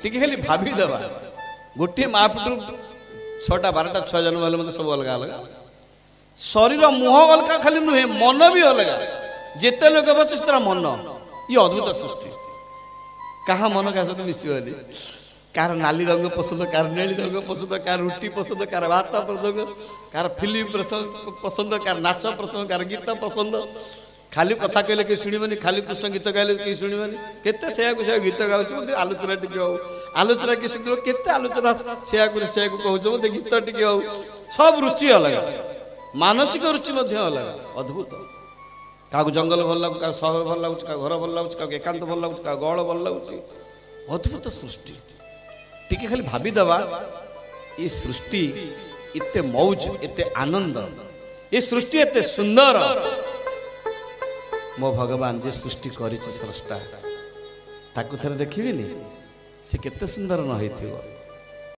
टिके खाली भाभी दबा गोटे माँ पुट 6टा 12टा 6 जन्म हेल्ले मत सब अलग अलग शरीर मुह अलग खाली नुहे मन भी अलग जिते लोक बस तरह मन ये अद्भुत सृष्टि क्या मन क्या सहित मिसबनी कार नाली रंग पसंद कार नीली रंग पसंद कार रुटी पसंद कार भात पसंद कार फिल्म पसंद कार नाच पसंद कार गीत पसंद खाली कथा कहले कि शुणबनी खाली कृष्ण गीत गाइले कि शुणबनी केते से गीत गाउछ आलोचना टिके हो आलोचना कि सुन केते आलोचना से कहूछ मत गीत टिके हो सब रुचि अलग मानसिक रुचि मध्य अलग अद्भुत क्या जंगल भल लगुच क्या सहर भल लगुच क्या घर भल लगुच क्या एकांत भल लगुच क्या गहल भल लगुच अद्भुत सृष्टि टिके खाली भाभी दबा ये सृष्टि इते मौज इते आनंद ये सृष्टि इते सुंदर मो भगवान जे सृष्टि करिछि स्रष्टा ताकु थरे देखिबिनी से केते सुंदर न होइथिबो